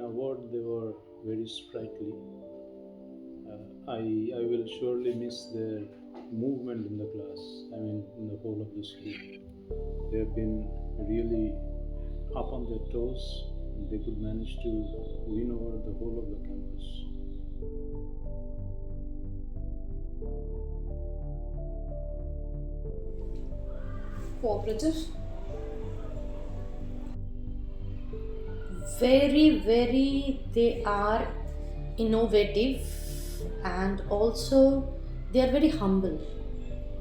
award, they were very sprightly. I will surely miss their movement in the class. I mean, in the whole of the school. They have been really up on their toes. They could manage to win over the whole of the campus. Cooperative. Very, they are innovative, and also they are very humble,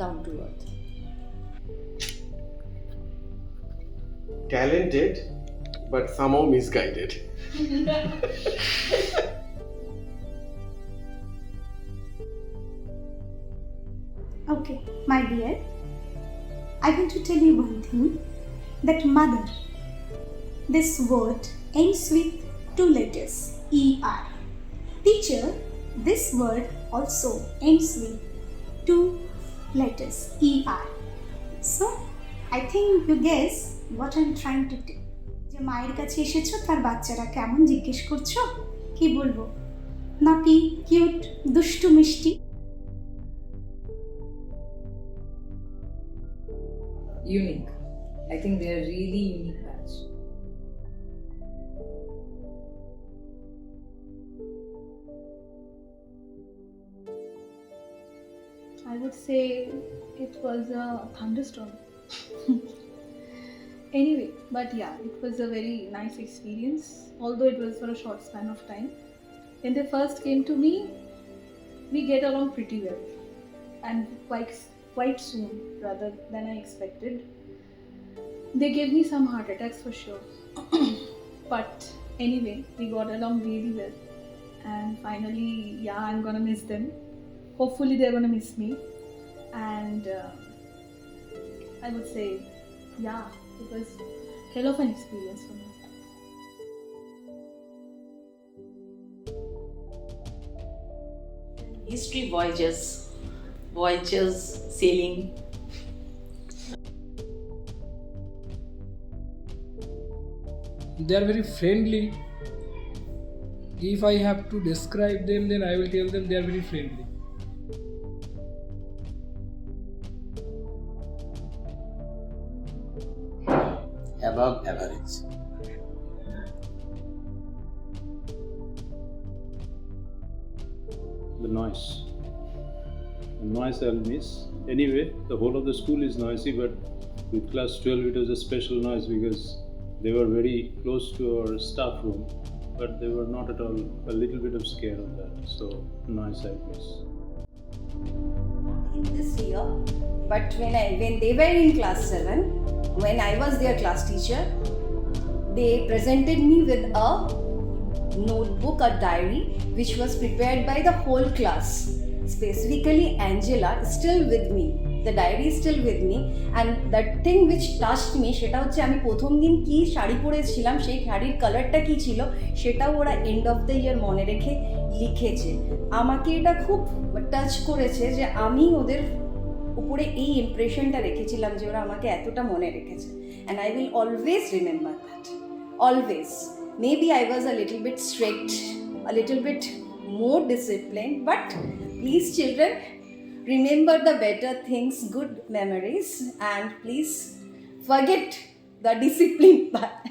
down to earth. Talented, but somehow misguided. Okay, my dear, I want to tell you one thing, that mother, this word ends with two letters, ER. Teacher, this word also ends with two letters, ER. So, I think you guess what I'm trying to do. যে মায়ের কাছে এসেছো তার বাচ্চারা কেমন জিজ্ঞেস করছো, কি বলবো, নাটি, কিউট, দুষ্টু, মিষ্টি? Unique. I think they are really unique batch. I would say it was a thunderstorm. Anyway, but yeah, it was a very nice experience, although it was for a short span of time. When they first came to me, we get along pretty well, and quite soon, rather than I expected. They gave me some heart attacks for sure. But anyway, we got along really well, and finally, yeah, I'm gonna miss them. Hopefully they're gonna miss me, and I would say, yeah, it was hell of an experience for me. History voyages, sailing. They are very friendly. If I have to describe them, then I will tell them they are very friendly. Above average. The noise. The noise I'll miss. Anyway, the whole of the school is noisy, but with class 12 it was a special noise because they were very close to our staff room, but they were not at all a little bit of scared of that. So noise I'll miss. In this year, but when they were in class 7, when I was their class teacher, they presented me with a notebook, a diary, which was prepared by the whole class. Specifically, Angela is still with me. The diary is still with me, and the thing which touched me, সেটা হচ্ছে আমি প্রথম দিন কি শাড়ি পরেছিলাম, সেই শাড়ির কালারটা কি ছিল, সেটাও ওরা এন্ড অফ দ্য ইয়ার মনে রেখে লিখেছে। আমাকে এটা খুব টাচ করেছে যে আমি ওদের উপরে এই ইমপ্রেশনটা রেখেছিলাম যে ওরা আমাকে এতটা মনে রেখেছে, and I will always remember that, always. Maybe I was a little bit strict, a little bit more disciplined, but please children, remember the better things, good memories, and please forget the discipline part.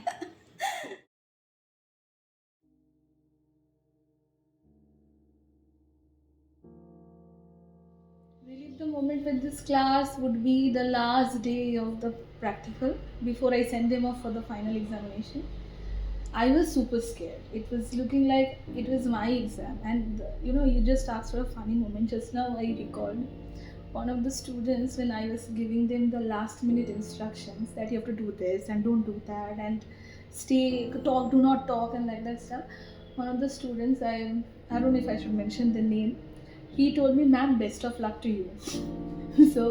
Really, the moment when this class would be the last day of the practical before I send them off for the final examination. I was super scared. It was looking like it was my exam, and you just asked for a funny moment. Just now I recalled one of the students, when I was giving them the last minute instructions that you have to do this and don't do that and do not talk and like that stuff. One of the students, I don't know if I should mention the name, he told me, "Ma'am, best of luck to you." So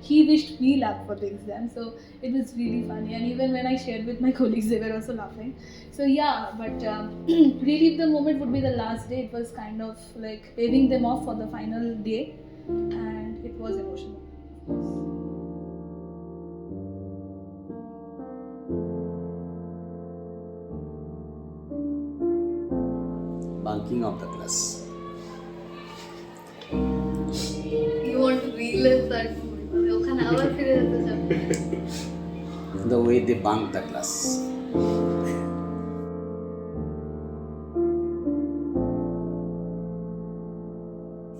he wished me luck for the exam. So it was really funny, and even when I shared with my colleagues, they were also laughing. So yeah, but really the moment would be the last day. It was kind of like waving them off for the final day, and it was emotional, of course. bunking of the class. You want to relive that moment? ওখানে আবার ফিরে যেতে চান? The way they bunk the class.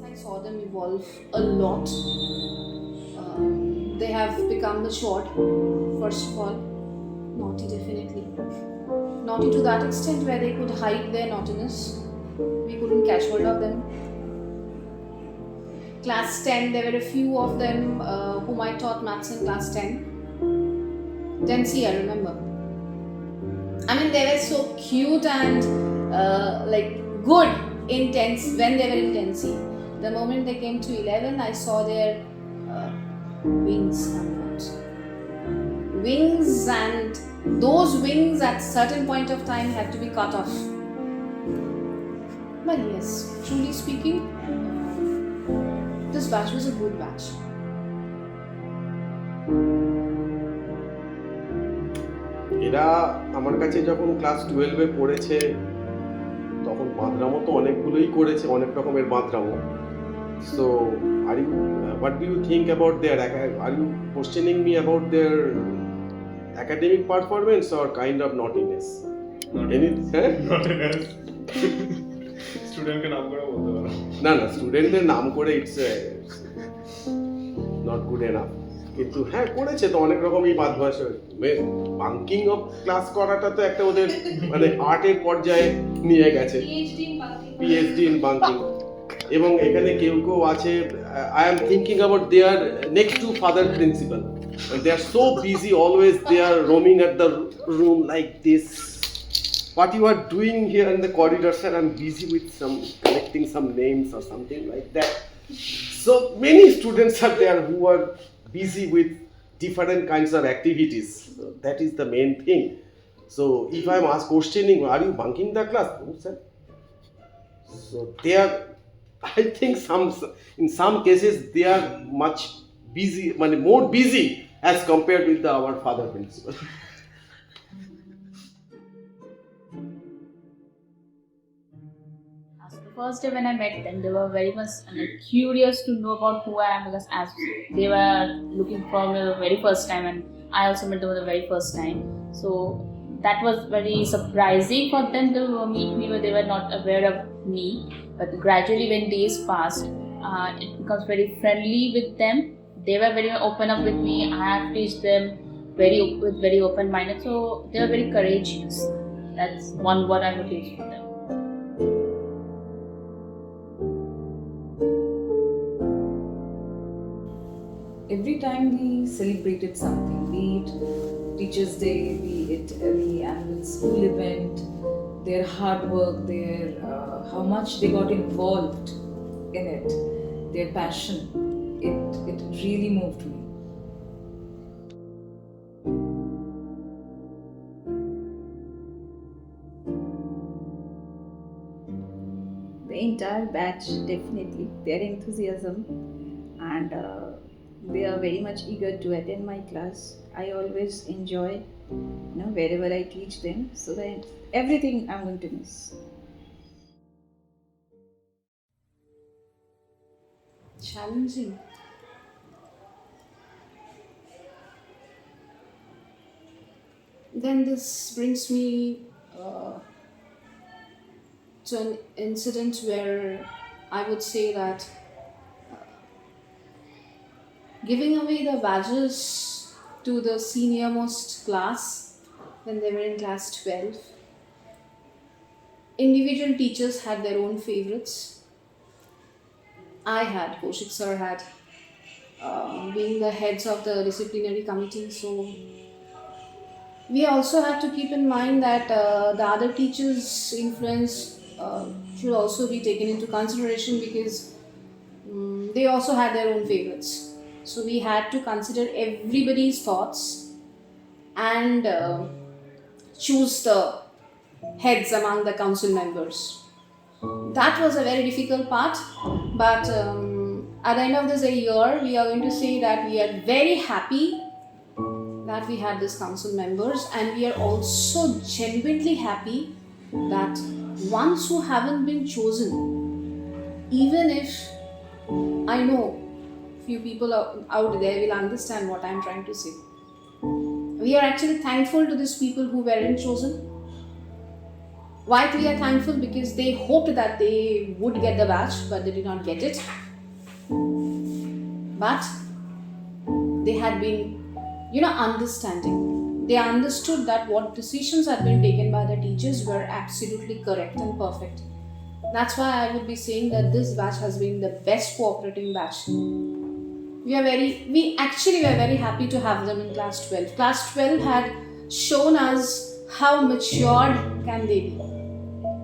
I saw them evolve a lot. They have become matured, first of all. Naughty, definitely. Naughty to that extent where they could hide their naughtiness. We couldn't catch hold of them. Class 10, there were a few of them whom I taught maths in class 10. 10C, I remember. I mean, they were so cute and like good in 10C when they were in 10C. The moment they came to 11, I saw their wings come out. Wings, and those wings at certain point of time had to be cut off. But yes, truly speaking, this batch was a good batch. এরা আমার কাছে যখন class 12-এ পড়েছে তখন বাঁদরামো তো অনেকগুলোই করেছে, অনেক রকমের বাঁদরামো। So are you what do you think about their, are you questioning me about their academic performance or kind of naughtiness? স্টুডেন্টকে নাম করে বলতে পারো না না, স্টুডেন্টদের নাম করে ইটস নট গুড এনাফ। কিন্তু হ্যাঁ, করেছে তো অনেক রকমই বাদভাস। বাঙ্কিং অফ ক্লাস করাটা তো একটা ওদের মানে আর্টের পর্যায়ে নিয়ে গেছে, পিএইচডি ইন বাঙ্কিং। এবং এখানে কেউ কেউ আছে, I am thinking about their next to father principal. They are so busy, always they are roaming at the room like this. What you are doing here in the corridor, sir? I'm busy with collecting some names or something like that. So many students are there who are busy with different kinds of activities. So that is the main thing. So if I'm asked questioning, are you bunking the class? No, sir. So they are, I think in some cases they are much busy, more busy as compared with our father principal. The first day when I met them, they were very much curious to know about who I am, because as they were looking for me the very first time, and I also met them for the very first time. So that was very surprising for them to meet me, but they were not aware of me. But gradually, when days passed, it becomes very friendly with them. They were very open up with me. I have teach them with very open minded. So they were very courageous. That's one word I would teach for them. Every time we celebrated something, be it Teachers' Day, be it the annual school event, their hard work, their how much they got involved in it, their passion, it really moved me. The entire batch, definitely their enthusiasm, and they are very much eager to attend my class. I always enjoy, wherever I teach them, so that everything I'm going to miss. Challenging. Then this brings me to an incident where I would say that giving away the badges to the senior-most class when they were in class 12, individual teachers had their own favorites. I had, Kaushik sir had, being the heads of the disciplinary committee. So we also have to keep in mind that the other teachers' influence should also be taken into consideration, because they also had their own favorites. So we had to consider everybody's thoughts and choose the heads among the council members. That was a very difficult part, but at the end of this year, we are going to say that we are very happy that we had these council members, and we are also genuinely happy that ones who haven't been chosen, even if I know few people out there will understand what I'm trying to say. We are actually thankful to these people who weren't chosen. Why we are thankful? Because they hoped that they would get the batch, but they did not get it. But they had been, understanding. They understood that what decisions had been taken by the teachers were absolutely correct and perfect. That's why I would be saying that this batch has been the best cooperating batch. We were very happy to have them in class 12. Class 12 had shown us how matured can they be.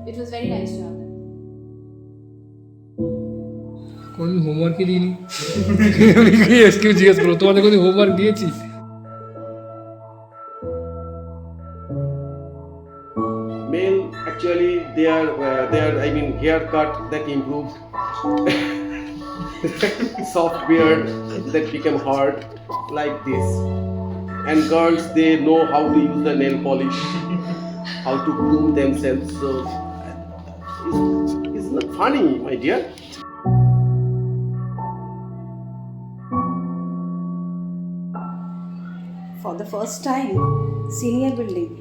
It was very nice to have them. কোন হোমওয়ার্কই দিইনি আমি কি SK জিজ্ঞেস করো তোমাদের কোনো homework দিয়েছি Male, actually, their haircut that improved, soft beard that became hard, like this. And girls, they know how to use the nail polish, how to groom themselves. So it's not funny, my dear. For the first time, senior building,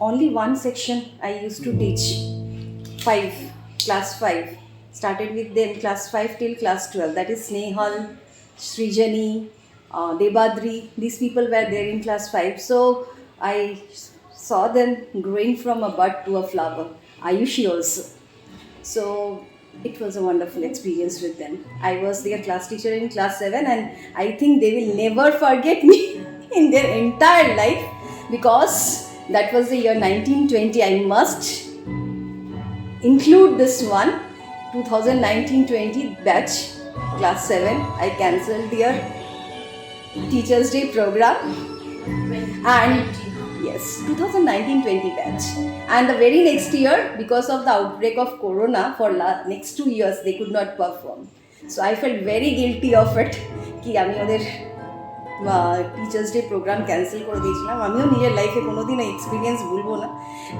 only one section I used to teach, class 5. Started with them class 5 till class 12. That is Snehal, Srijani, Debadri. These people were there in class 5. So I saw them growing from a bud to a flower. Ayushi also. So it was a wonderful experience with them. I was their class teacher in class 7 and I think they will never forget me in their entire life because that was the year 1920. I must include this one. 2019-20 batch, class 7. I cancelled their Teachers' Day program. And yes, 2019-20 batch. And the very next year, because of the outbreak of Corona, for next 2 years, they could not perform. So I felt very guilty of it. कि আমি ওদের teachers day programme cancel করে দিয়েছিলাম আমিও নিজের লাইফে কোনোদিন এই এক্সপিরিয়েন্স ভুলবো না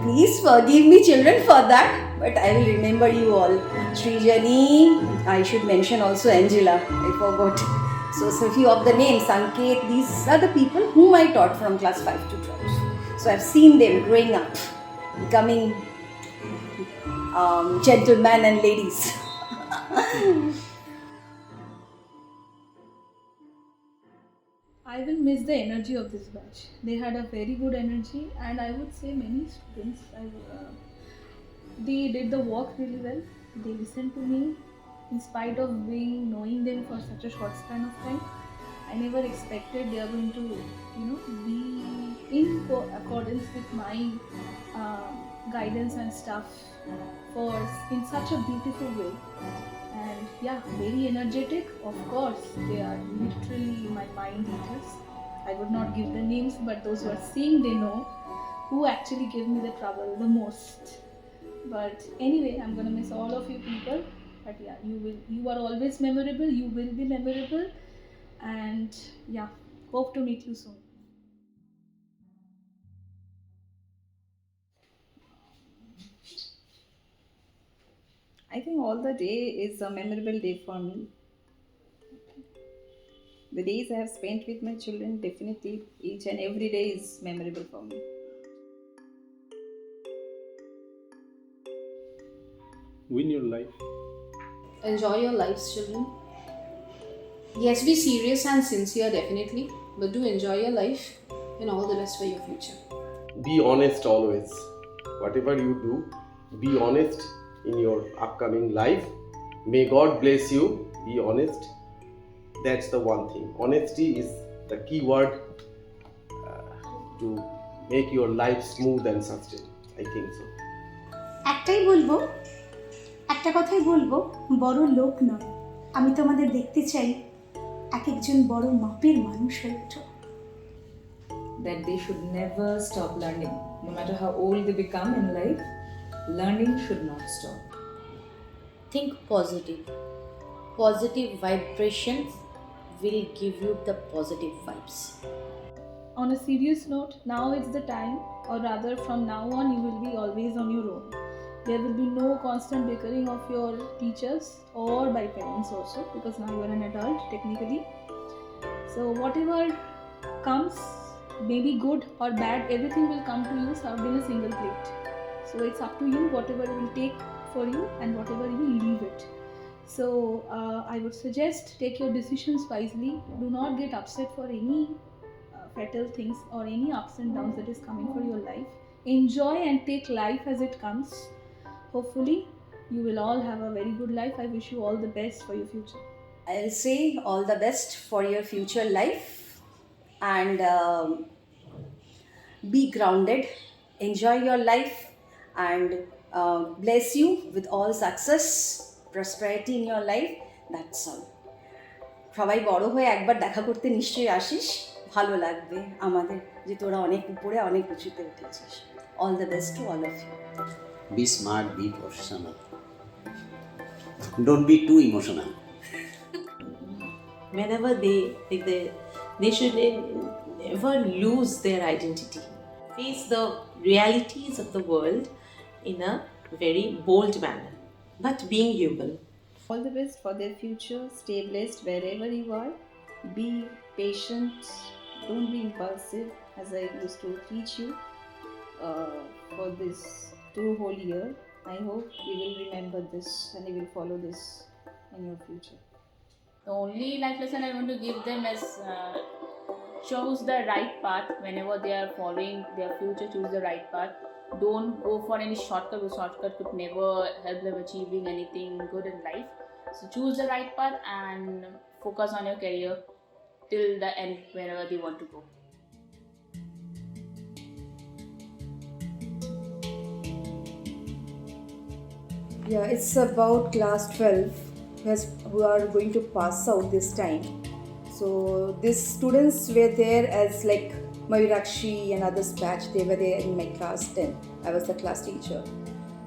please forgive me children for that but I will remember you all Srijani I should mention also Angela I forgot so few of the names Sanket, these are the people whom I taught from class 5 to 12 so I've seen them growing up becoming gentlemen and ladies. I will miss the energy of this batch. They had a very good energy, and I would say many students. They did the work really well. They listened to me, in spite of knowing them for such a short span of time. I never expected they are going to, be in accordance with my guidance and stuff in such a beautiful way. And yeah, very energetic. Of course, they are literally my mind eaters. I would not give the names, but those who are seeing, they know who actually give me the trouble the most. But anyway, I'm gonna miss all of you people. But yeah, you are always memorable. You will be memorable. And yeah, hope to meet you soon. I think all the day is a memorable day for me. The days I have spent with my children, definitely each and every day is memorable for me. Win your life. Enjoy your lives, children. Yes, be serious and sincere, definitely, but do enjoy your life and all the best for your future. Be honest always. Whatever you do, be honest in your upcoming life. May God bless you. Be honest. That's the one thing. Honesty is the key word to make your life smooth and sustained. I think so. একটা কথাই বলবো বড় লোক নয় আমি তোমাদের দেখতে চাই এক একজন বড় মাপের মানুষ হয়ে ওঠো That they should never stop learning. No matter how old they become in life, learning should not stop. Think positive. Positive vibrations will give you the positive vibes. On a serious note, now is the time, or rather from now on, you will be always on your own. There will be no constant bickering of your teachers or by parents also, because now you are an adult technically. So whatever comes, maybe good or bad, everything will come to you served in a single plate. So it's up to you whatever you will take for you and whatever you will leave it. So I would suggest take your decisions wisely. Do not get upset for any fatal things or any ups and downs that is coming for your life. Enjoy and take life as it comes. Hopefully you will all have a very good life. I wish you all the best for your future. I'll say all the best for your future life, and be grounded, enjoy your life, and bless you with all success, prosperity in your life. That's all. সবাই বড় হয়ে একবার দেখা করতে নিশ্চয়ই আসিস, ভালো লাগবে আমাদের যে তোরা অনেক উপরে অনেক উঁচুতে উঠেছিস। All the best to all of you. Be smart, be professional. Don't be too emotional. Whenever they should never lose their identity. Face the realities of the world in a very bold manner, but being human. All the best for their future. Stay blessed wherever you are. Be patient. Don't be impulsive, as I used to teach you for this 2 whole year. I hope you will remember this and you will follow this in your future. The only life lesson I want to give them is choose the right path. Whenever they are following their future, choose the right path. Don't go for any shortcut, because shortcut could never help them achieving anything good in life. So choose the right path and focus on your career till the end, wherever they want to go. Yeah, it's about class 12 who are going to pass out this time. So these students were there as like Mayurakshi and others batch. They were there in my class 10. I was the class teacher.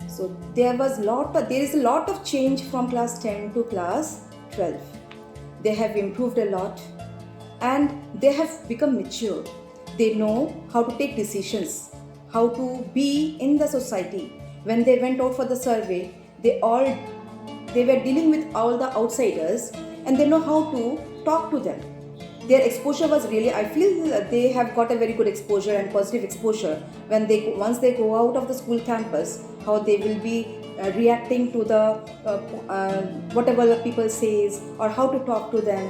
So there is a lot of change from class 10 to class 12. They have improved a lot and they have become mature. They know how to take decisions, how to be in the society. When they went out for the survey, they were dealing with all the outsiders and they know how to talk to them. Their exposure was really, I feel they have got a very good exposure and positive exposure when once they go out of the school campus, how they will be reacting to the whatever the people says or how to talk to them.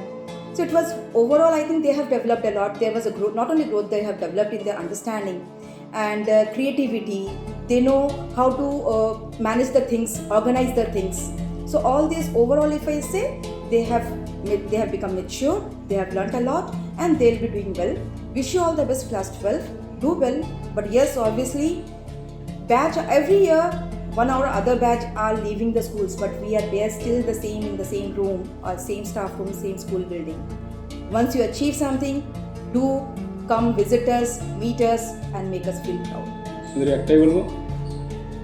So it was overall, I think they have developed a lot. There was a growth, not only growth, they have developed in their understanding and creativity. They know how to manage the things, organize the things. So all this overall, if I say, they have become mature, they have learnt a lot and they'll be doing well. Wish you all the best class 12. Do well. But yes, obviously, batch every year, one or other batch are leaving the schools, but we are there still the same in the same room or same staff room, same school building. Once you achieve something, do come visit us, meet us and make us feel proud. একটাই বলবো,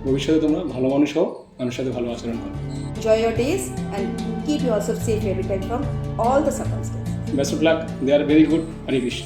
ভবিষ্যতে তোমরা ভালো মানুষ হও, মানুষের সাথে ভালো আচরণ করো। Enjoy your days and keep yourself safe every time from all the circumstances. Best of luck. They are very good. Harivish.